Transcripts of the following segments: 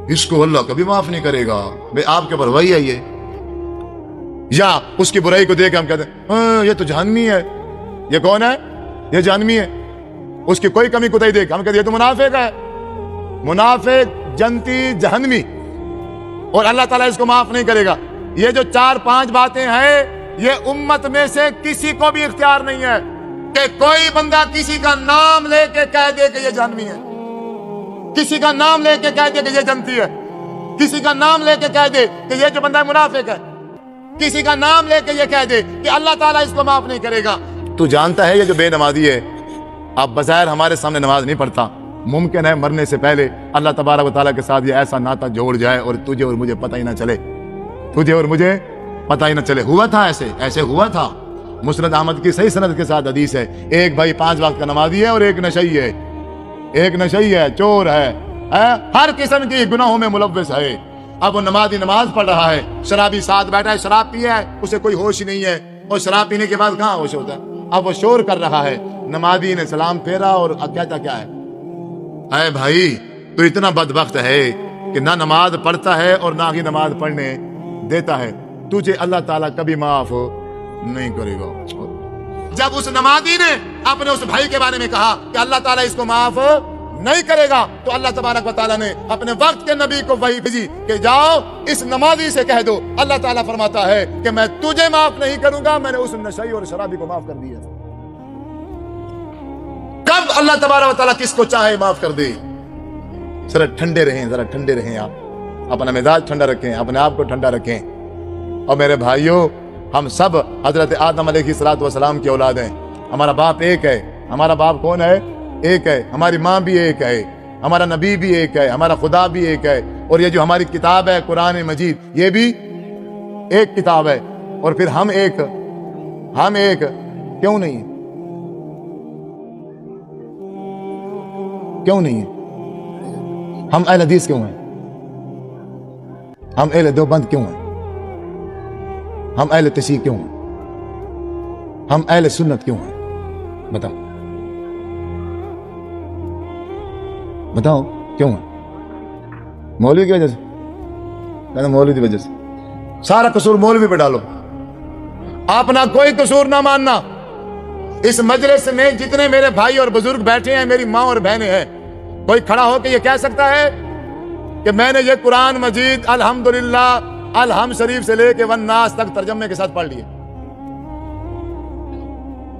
اس کو اللہ کبھی معاف نہیں کرے گا، بھائی آپ کے اوپر وہی ہے یہ. یا اس کی برائی کو دیکھ کے ہم کہتے ہیں یہ تو جہنمی ہے. یہ کون ہے؟ یہ جہنمی ہے. اس کی کوئی کمی کوتاہی دیکھ ہم کہتے ہیں یہ تو منافق ہے. منافق، جنتی، جہنمی، اور اللہ تعالیٰ اس کو معاف نہیں کرے گا. یہ جو 4-5 باتیں ہیں، یہ امت میں سے کسی کو بھی اختیار نہیں ہے کہ کوئی بندہ کسی کا نام لے کے کہہ دے کہ یہ جہنمی ہے، کسی کا نام لے کے کہہ دے کہ یہ جنتی ہے، کسی کا نام لے کے کہہ دے کہ یہ جو بندہ منافق ہے، کسی کا نام لے کے یہ کہہ دے کہ اللہ تعالیٰ اس کو معاف نہیں کرے گا. تو جانتا ہے یہ جو بے نمازی ہے، اب بظاہر ہمارے سامنے نماز نہیں پڑھتا، ممکن ہے مرنے سے پہلے اللہ تبارک و تعالیٰ کے ساتھ یہ ایسا ناطہ جوڑ جائے اور تجھے اور مجھے پتہ ہی نہ چلے، تجھے اور مجھے پتہ ہی نہ چلے. ہوا تھا ایسے ہوا تھا. مسند احمد کی صحیح سند کے ساتھ حدیث ہے، ایک بھائی 5 وقت کا نمازی ہے اور ایک نشئی ہے، چور ہے، ہر قسم کی گناہوں میں ملوث ہے. اب وہ نمازی نماز پڑھ رہا ہے، شرابی ساتھ بیٹھا ہے، شراب پیا ہے، اسے کوئی ہوش ہی نہیں ہے، اور شراب پینے کے بعد کہاں ہوش ہوتا ہے. اب وہ شور کر رہا ہے، نمازی نے سلام پھیرا اور کہتا کیا ہے، اے بھائی تو اتنا بدبخت ہے کہ نہ نماز پڑھتا ہے اور نہ ہی نماز پڑھنے دیتا ہے، تجھے اللہ تعالیٰ کبھی معاف نہیں کرے گا. جب اس نمازی نے اپنے اس بھائی کے بارے میں کہا کہ اللہ تعالیٰ اس کو معاف نہیں کرے گا، تو اللہ تبارک و تعالیٰ نے اپنے وقت کے نبی کو وحی بھیجی کہ جاؤ اس نمازی سے کہہ دو اللہ تعالیٰ فرماتا ہے کہ میں تجھے معاف نہیں کروں گا، میں نے اس نشئی اور شرابی کو معاف کر دیا. کب اللہ تبارک و تعالیٰ کس کو چاہے معاف کر دے. ذرا ٹھنڈے رہیں آپ اپنا مزاج ٹھنڈا رکھیں، اپنے آپ کو ٹھنڈا رکھیں. اور میرے بھائیوں، ہم سب حضرت آدم علیہ الصلوۃ والسلام کی اولاد ہیں. ہمارا باپ ایک ہے. ہمارا باپ کون ہے؟ ایک ہے. ہماری ماں بھی ایک ہے، ہمارا نبی بھی ایک ہے، ہمارا خدا بھی ایک ہے، اور یہ جو ہماری کتاب ہے قرآن مجید، یہ بھی ایک کتاب ہے. اور پھر ہم ایک کیوں نہیں ہے؟ کیوں نہیں ہے؟ ہم اہل حدیث کیوں ہیں؟ ہم اہل دیوبند کیوں ہیں؟ ہم اہل تشیع کیوں ہیں؟ ہم اہل سنت کیوں ہیں؟ بتاؤ کیوں ہیں؟ مولوی کی وجہ سے؟ کہنا مولوی کی وجہ سے. سارا قصور مولوی پہ ڈالو، اپنا کوئی قصور نہ ماننا. اس مجلس میں جتنے میرے بھائی اور بزرگ بیٹھے ہیں، میری ماں اور بہنیں ہیں، کوئی کھڑا ہو کے یہ کہہ سکتا ہے کہ میں نے یہ قرآن مجید الحمدللہ الحمد شریف سے لے کے والناس تک ترجمے کے ساتھ پڑھ لیے؟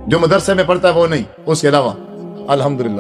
جو مدرسے میں پڑھتا ہے وہ نہیں، اس کے علاوہ الحمدللہ.